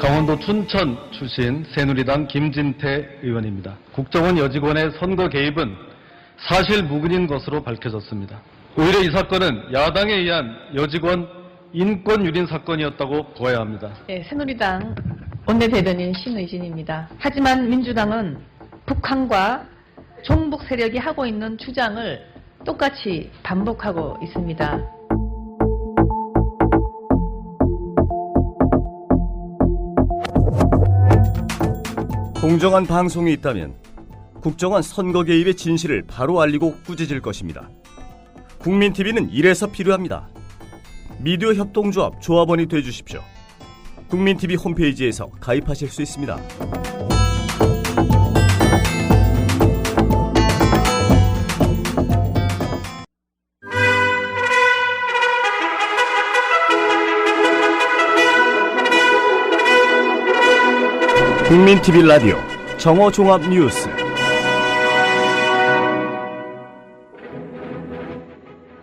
강원도 춘천 출신 새누리당 김진태 의원입니다. 국정원 여직원의 선거 개입은 사실 무근인 것으로 밝혀졌습니다. 오히려 이 사건은 야당에 의한 여직원 인권 유린 사건이었다고 보아야 합니다. 네, 새누리당 원내대변인 신의진입니다. 하지만 민주당은 북한과 종북 세력이 하고 있는 주장을 똑같이 반복하고 있습니다. 공정한 방송이 있다면 국정원 선거 개입의 진실을 바로 알리고 꾸짖을 것입니다. 국민TV는 이래서 필요합니다. 미디어 협동조합 조합원이 되어주십시오. 국민TV 홈페이지에서 가입하실 수 있습니다. 국민TV 라디오 정오종합 뉴스.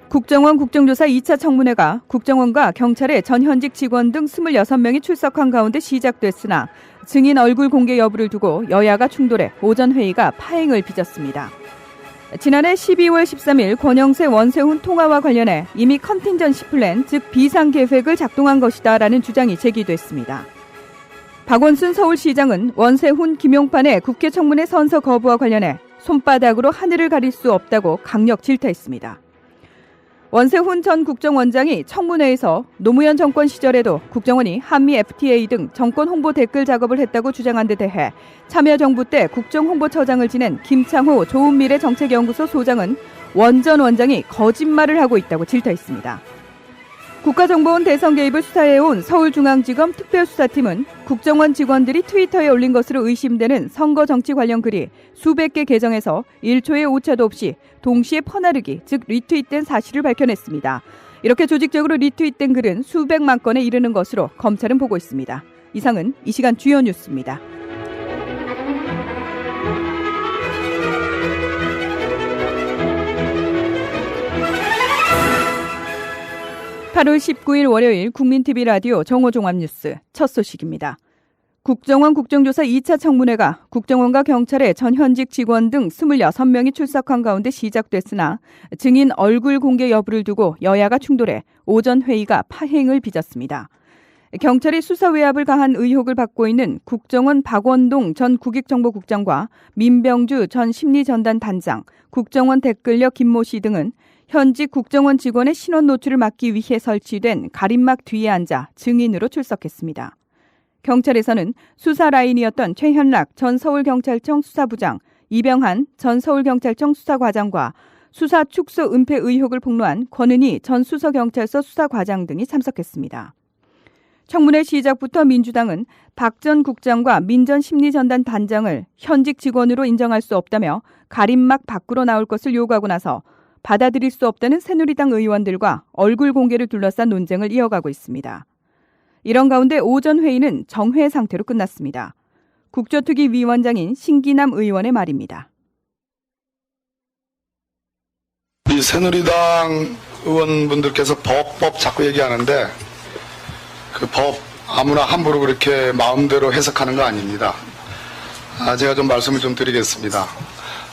국정원 국정조사 2차 청문회가 국정원과 경찰의 전현직 직원 등 26명이 출석한 가운데 시작됐으나 증인 얼굴 공개 여부를 두고 여야가 충돌해 오전 회의가 파행을 빚었습니다. 지난해 12월 13일 권영세 원세훈 통화와 관련해 이미 컨틴전시 플랜, 즉 비상계획을 작동한 것이다라는 주장이 제기됐습니다. 박원순 서울시장은 원세훈, 김용판의 국회 청문회 선서 거부와 관련해 손바닥으로 하늘을 가릴 수 없다고 강력 질타했습니다. 원세훈 전 국정원장이 청문회에서 노무현 정권 시절에도 국정원이 한미 FTA 등 정권 홍보 댓글 작업을 했다고 주장한 데 대해 참여정부 때 국정홍보처장을 지낸 김창호 좋은미래 정책연구소 소장은 원 전 원장이 거짓말을 하고 있다고 질타했습니다. 국가정보원 대선 개입을 수사해온 서울중앙지검 특별수사팀은 국정원 직원들이 트위터에 올린 것으로 의심되는 선거 정치 관련 글이 수백 개 계정에서 1초의 오차도 없이 동시에 퍼나르기, 즉 리트윗된 사실을 밝혀냈습니다. 이렇게 조직적으로 리트윗된 글은 수백만 건에 이르는 것으로 검찰은 보고 있습니다. 이상은 이 시간 주요 뉴스입니다. (8월 19일) 월요일 국민TV 라디오 정오종합뉴스 첫 소식입니다. 국정원 국정조사 2차 청문회가 국정원과 경찰의 전현직 직원 등 26명이 출석한 가운데 시작됐으나 증인 얼굴 공개 여부를 두고 여야가 충돌해 오전 회의가 파행을 빚었습니다. 경찰이 수사 외압을 가한 의혹을 받고 있는 국정원 박원동 전 국익정보국장과 민병주 전 심리전단 단장, 국정원 댓글력 김모 씨 등은 현직 국정원 직원의 신원 노출을 막기 위해 설치된 가림막 뒤에 앉아 증인으로 출석했습니다. 경찰에서는 수사 라인이었던 최현락 전 서울경찰청 수사부장, 이병한 전 서울경찰청 수사과장과 수사 축소 은폐 의혹을 폭로한 권은희 전 수서경찰서 수사과장 등이 참석했습니다. 청문회 시작부터 민주당은 박 전 국장과 민 전 심리전단 단장을 현직 직원으로 인정할 수 없다며 가림막 밖으로 나올 것을 요구하고 나서 받아들일 수 없다는 새누리당 의원들과 얼굴 공개를 둘러싼 논쟁을 이어가고 있습니다. 이런 가운데 오전 회의는 정회 상태로 끝났습니다. 국조특위 위원장인 신기남 의원의 말입니다. 이 새누리당 의원분들께서 법 자꾸 얘기하는데 그 법 아무나 함부로 그렇게 마음대로 해석하는 거 아닙니다. 제가 좀 말씀을 좀 드리겠습니다.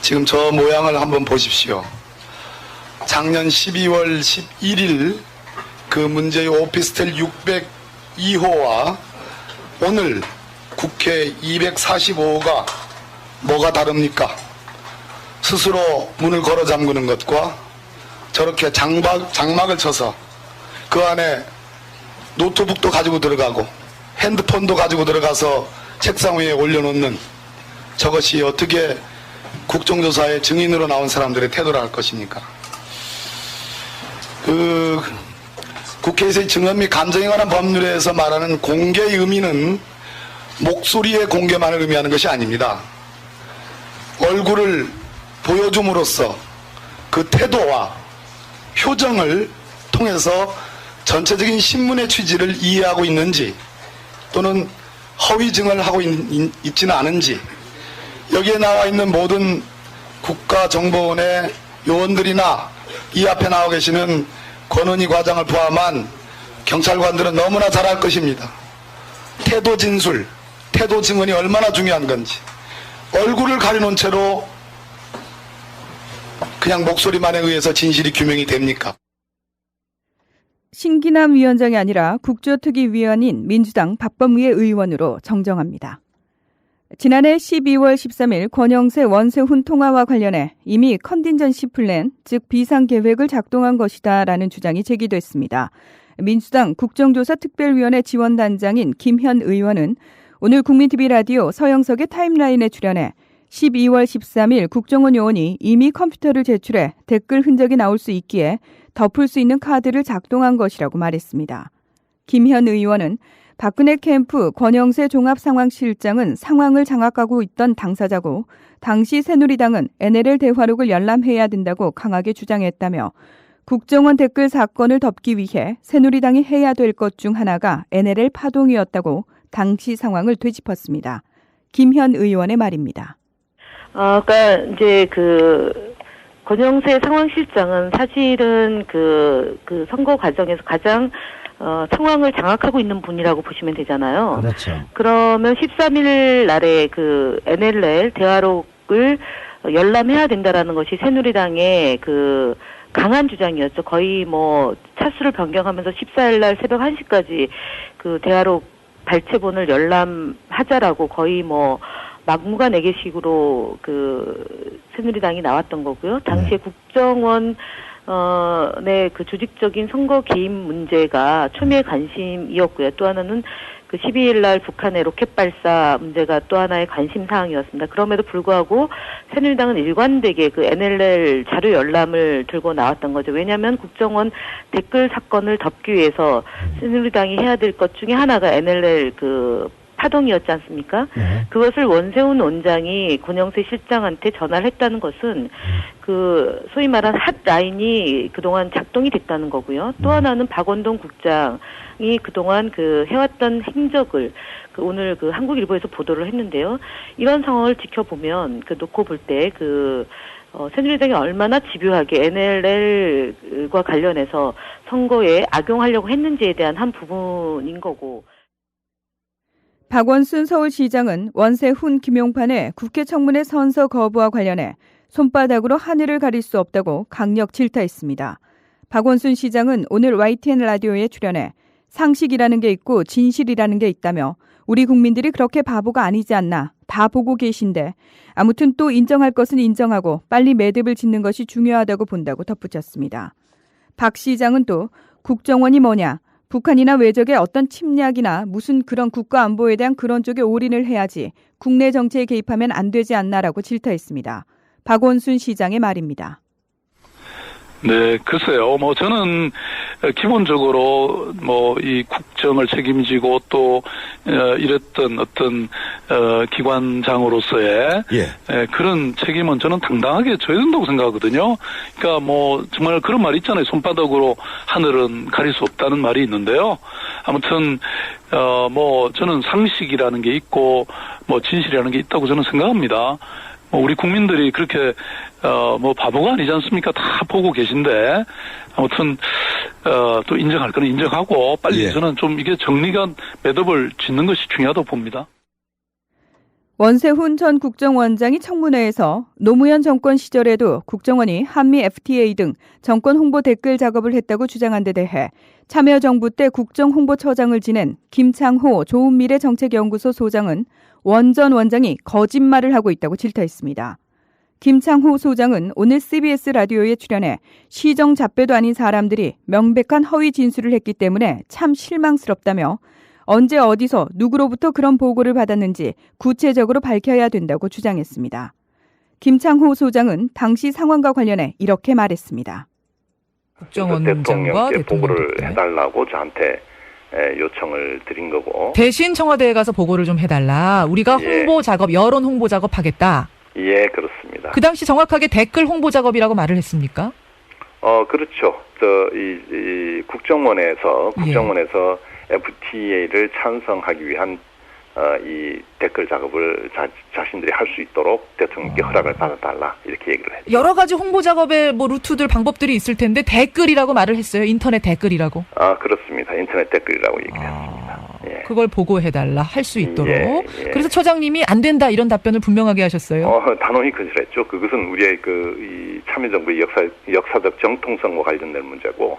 지금 저 모양을 한번 보십시오. 작년 12월 11일 그 문제의 오피스텔 602호와 오늘 국회 245호가 뭐가 다릅니까? 스스로 문을 걸어 잠그는 것과 저렇게 장막을 쳐서 그 안에 노트북도 가지고 들어가고 핸드폰도 가지고 들어가서 책상 위에 올려놓는 저것이 어떻게 국정조사의 증인으로 나온 사람들의 태도를 할 것입니까? 국회에서의 증언 및 감정에 관한 법률에서 말하는 공개의 의미는 목소리의 공개만을 의미하는 것이 아닙니다. 얼굴을 보여줌으로써 그 태도와 표정을 통해서 전체적인 신문의 취지를 이해하고 있는지 또는 허위 증언을 하고 있지는 않은지 여기에 나와 있는 모든 국가정보원의 요원들이나 이 앞에 나와 계시는 권은희 과장을 포함한 경찰관들은 너무나 잘 알 것입니다. 태도 진술, 태도 증언이 얼마나 중요한 건지 얼굴을 가려놓은 채로 그냥 목소리만에 의해서 진실이 규명이 됩니까? 신기남 위원장이 아니라 국조특위위원인 민주당 박범계 의원으로 정정합니다. 지난해 12월 13일 권영세 원세훈 통화와 관련해 이미 컨틴전시 플랜, 즉 비상계획을 작동한 것이다라는 주장이 제기됐습니다. 민주당 국정조사특별위원회 지원단장인 김현 의원은 오늘 국민TV 라디오 서영석의 타임라인에 출연해 12월 13일 국정원 요원이 이미 컴퓨터를 제출해 댓글 흔적이 나올 수 있기에 덮을 수 있는 카드를 작동한 것이라고 말했습니다. 김현 의원은 박근혜 캠프 권영세 종합상황실장은 상황을 장악하고 있던 당사자고 당시 새누리당은 NLL 대화록을 열람해야 된다고 강하게 주장했다며 국정원 댓글 사건을 덮기 위해 새누리당이 해야 될 것 중 하나가 NLL 파동이었다고 당시 상황을 되짚었습니다. 김현 의원의 말입니다. 그러니까 이제 권영세 상황실장은 사실은 그 선거 과정에서 가장 상황을 장악하고 있는 분이라고 보시면 되잖아요. 그렇죠. 그러면 13일 날에 그 NLL 대화록을 열람해야 된다라는 것이 새누리당의 그 강한 주장이었죠. 거의 뭐 차수를 변경하면서 14일 날 새벽 1시까지 그 대화록 발췌본을 열람하자라고 거의 뭐 막무가내게식으로 그 새누리당이 나왔던 거고요. 당시에 국정원 네, 그 조직적인 선거 개입 문제가 초미의 관심이었고요. 또 하나는 그 12일 날 북한의 로켓 발사 문제가 또 하나의 관심 사항이었습니다. 그럼에도 불구하고 새누리당은 일관되게 그 NLL 자료 열람을 들고 나왔던 거죠. 왜냐하면 국정원 댓글 사건을 덮기 위해서 새누리당이 해야 될 것 중에 하나가 NLL 그 파동이었지 않습니까? 그것을 원세훈 원장이 권영세 실장한테 전화를 했다는 것은 그 소위 말한 핫라인이 그동안 작동이 됐다는 거고요. 또 하나는 박원동 국장이 그동안 그 해왔던 행적을 그 오늘 그 한국일보에서 보도를 했는데요. 이런 상황을 지켜보면 그 놓고 볼 때 새누리당이 얼마나 집요하게 NLL과 관련해서 선거에 악용하려고 했는지에 대한 한 부분인 거고. 박원순 서울시장은 원세훈 김용판의 국회 청문회 선서 거부와 관련해 손바닥으로 하늘을 가릴 수 없다고 강력 질타했습니다. 박원순 시장은 오늘 YTN 라디오에 출연해 상식이라는 게 있고 진실이라는 게 있다며 우리 국민들이 그렇게 바보가 아니지 않나 다 보고 계신데 아무튼 또 인정할 것은 인정하고 빨리 매듭을 짓는 것이 중요하다고 본다고 덧붙였습니다. 박 시장은 또 국정원이 뭐냐 북한이나 외적의 어떤 침략이나 무슨 그런 국가안보에 대한 그런 쪽에 올인을 해야지 국내 정치에 개입하면 안 되지 않나라고 질타했습니다. 박원순 시장의 말입니다. 네, 글쎄요. 저는 기본적으로 이 국정을 책임지고 또 이랬던 어떤 기관장으로서의 그런 책임은 저는 당당하게 져야 된다고 생각하거든요. 그러니까 정말 그런 말이 있잖아요. 손바닥으로 하늘은 가릴 수 없다는 말이 있는데요. 아무튼 저는 상식이라는 게 있고 진실이라는 게 있다고 저는 생각합니다. 우리 국민들이 그렇게 바보가 아니지 않습니까? 다 보고 계신데 아무튼 또 인정할 거는 인정하고 빨리 저는 좀 이게 정리가 매듭을 짓는 것이 중요하다고 봅니다. 원세훈 전 국정원장이 청문회에서 노무현 정권 시절에도 국정원이 한미 FTA 등 정권 홍보 댓글 작업을 했다고 주장한 데 대해 참여정부 때 국정홍보처장을 지낸 김창호 좋은미래정책연구소 소장은 원 전 원장이 거짓말을 하고 있다고 질타했습니다. 김창호 소장은 오늘 CBS 라디오에 출연해 시정 잡배도 아닌 사람들이 명백한 허위 진술을 했기 때문에 참 실망스럽다며 언제 어디서 누구로부터 그런 보고를 받았는지 구체적으로 밝혀야 된다고 주장했습니다. 김창호 소장은 당시 상황과 관련해 이렇게 말했습니다. 국정원장과 대통령께 보고를 해달라고 저한테 요청을 드린 거고. 대신 청와대에 가서 보고를 좀 해달라. 우리가 홍보 작업, 여론 홍보 작업 하겠다. 예, 그렇습니다. 그 당시 정확하게 댓글 홍보 작업이라고 말을 했습니까? 그렇죠. 이 국정원에서 FTA를 찬성하기 위한 이 댓글 작업을 자신들이 할 수 있도록 대통령께 허락을 받아달라 이렇게 얘기를 했죠. 여러 가지 홍보 작업의 루트들 방법들이 있을 텐데 댓글이라고 말을 했어요. 인터넷 댓글이라고. 그렇습니다. 인터넷 댓글이라고 얘기를 했습니다. 예. 그걸 보고해달라 할 수 있도록. 예. 그래서 처장님이 안 된다 이런 답변을 분명하게 하셨어요. 단호히 거절했죠. 그것은 우리의 이 참여정부의 역사적 정통성과 관련된 문제고,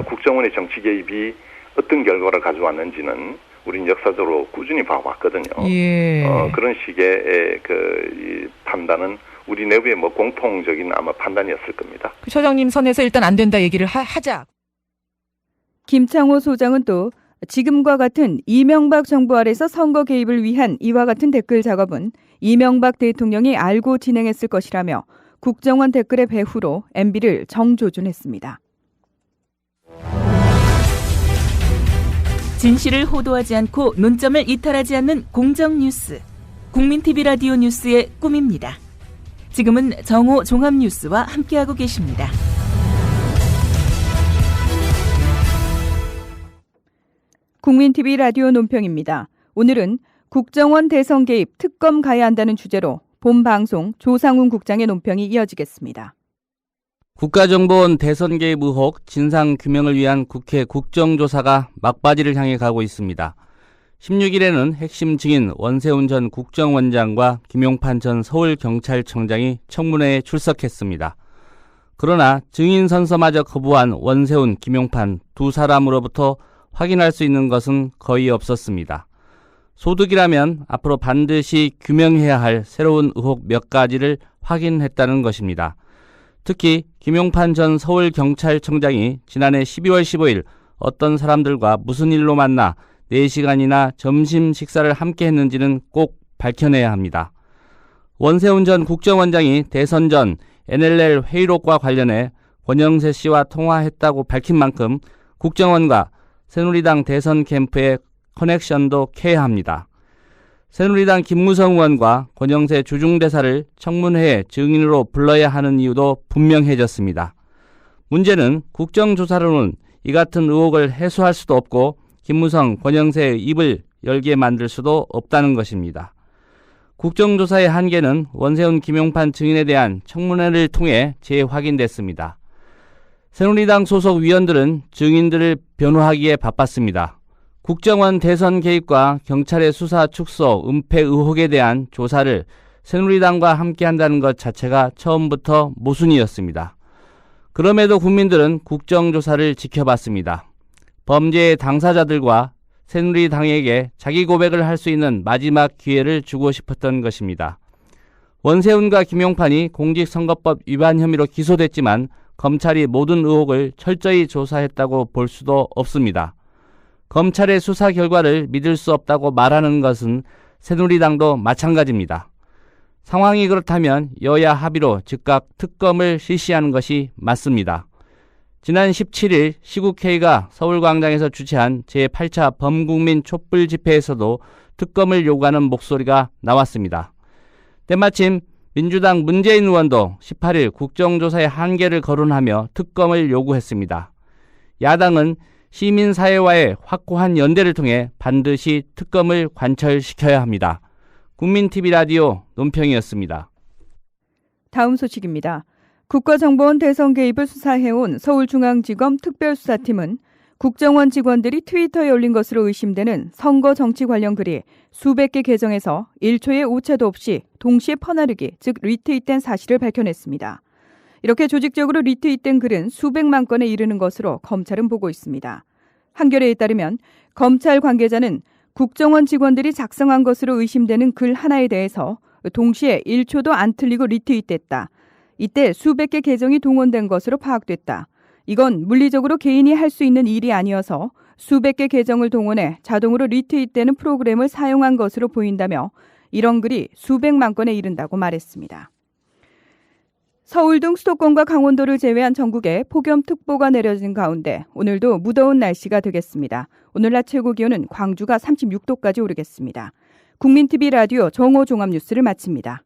국정원의 정치 개입이 어떤 결과를 가져왔는지는 우리는 역사적으로 꾸준히 봐왔거든요. 예. 그런 식의 이 판단은 우리 내부의 공통적인 아마 판단이었을 겁니다. 그 처장님 선에서 일단 안 된다 얘기를 하자. 김창호 소장은 또 지금과 같은 이명박 정부 아래서 선거 개입을 위한 이와 같은 댓글 작업은 이명박 대통령이 알고 진행했을 것이라며 국정원 댓글의 배후로 MB를 정조준했습니다. 진실을 호도하지 않고 논점을 이탈하지 않는 공정 뉴스. 국민TV 라디오 뉴스의 꿈입니다. 지금은 정호 종합뉴스와 함께하고 계십니다. 국민TV 라디오 논평입니다. 오늘은 국정원 대선 개입 특검 가야 한다는 주제로 본 방송 조상훈 국장의 논평이 이어지겠습니다. 국가정보원 대선 개입 의혹 진상규명을 위한 국회 국정조사가 막바지를 향해 가고 있습니다. 16일에는 핵심 증인 원세훈 전 국정원장과 김용판 전 서울경찰청장이 청문회에 출석했습니다. 그러나 증인 선서마저 거부한 원세훈, 김용판 두 사람으로부터 확인할 수 있는 것은 거의 없었습니다. 소득이라면 앞으로 반드시 규명해야 할 새로운 의혹 몇 가지를 확인했다는 것입니다. 특히 김용판 전 서울경찰청장이 지난해 12월 15일 어떤 사람들과 무슨 일로 만나 4시간이나 점심 식사를 함께 했는지는 꼭 밝혀내야 합니다. 원세훈 전 국정원장이 대선 전 NLL 회의록과 관련해 권영세 씨와 통화했다고 밝힌 만큼 국정원과 새누리당 대선 캠프의 커넥션도 캐야 합니다. 새누리당 김무성 의원과 권영세 주중대사를 청문회에 증인으로 불러야 하는 이유도 분명해졌습니다. 문제는 국정조사로는 이 같은 의혹을 해소할 수도 없고 김무성, 권영세의 입을 열게 만들 수도 없다는 것입니다. 국정조사의 한계는 원세훈, 김용판 증인에 대한 청문회를 통해 재확인됐습니다. 새누리당 소속 위원들은 증인들을 변호하기에 바빴습니다. 국정원 대선 개입과 경찰의 수사 축소, 은폐 의혹에 대한 조사를 새누리당과 함께한다는 것 자체가 처음부터 모순이었습니다. 그럼에도 국민들은 국정조사를 지켜봤습니다. 범죄의 당사자들과 새누리당에게 자기 고백을 할 수 있는 마지막 기회를 주고 싶었던 것입니다. 원세훈과 김용판이 공직선거법 위반 혐의로 기소됐지만 검찰이 모든 의혹을 철저히 조사했다고 볼 수도 없습니다. 검찰의 수사 결과를 믿을 수 없다고 말하는 것은 새누리당도 마찬가지입니다. 상황이 그렇다면 여야 합의로 즉각 특검을 실시하는 것이 맞습니다. 지난 17일 시국회의가 서울광장에서 주최한 제8차 범국민 촛불 집회에서도 특검을 요구하는 목소리가 나왔습니다. 때마침 민주당 문재인 의원도 18일 국정조사의 한계를 거론하며 특검을 요구했습니다. 야당은 시민사회와의 확고한 연대를 통해 반드시 특검을 관철시켜야 합니다. 국민TV 라디오 논평이었습니다. 다음 소식입니다. 국가정보원 대선 개입을 수사해온 서울중앙지검 특별수사팀은 국정원 직원들이 트위터에 올린 것으로 의심되는 선거 정치 관련 글이 수백 개 계정에서 1초의 오차도 없이 동시에 퍼나르기, 즉 리트윗된 사실을 밝혀냈습니다. 이렇게 조직적으로 리트윗된 글은 수백만 건에 이르는 것으로 검찰은 보고 있습니다. 한겨레에 따르면 검찰 관계자는 국정원 직원들이 작성한 것으로 의심되는 글 하나에 대해서 동시에 1초도 안 틀리고 리트윗됐다. 이때 수백 개 계정이 동원된 것으로 파악됐다. 이건 물리적으로 개인이 할 수 있는 일이 아니어서 수백 개 계정을 동원해 자동으로 리트윗되는 프로그램을 사용한 것으로 보인다며 이런 글이 수백만 건에 이른다고 말했습니다. 서울 등 수도권과 강원도를 제외한 전국에 폭염특보가 내려진 가운데 오늘도 무더운 날씨가 되겠습니다. 오늘 낮 최고 기온은 광주가 36도까지 오르겠습니다. 국민TV 라디오 정호 종합뉴스를 마칩니다.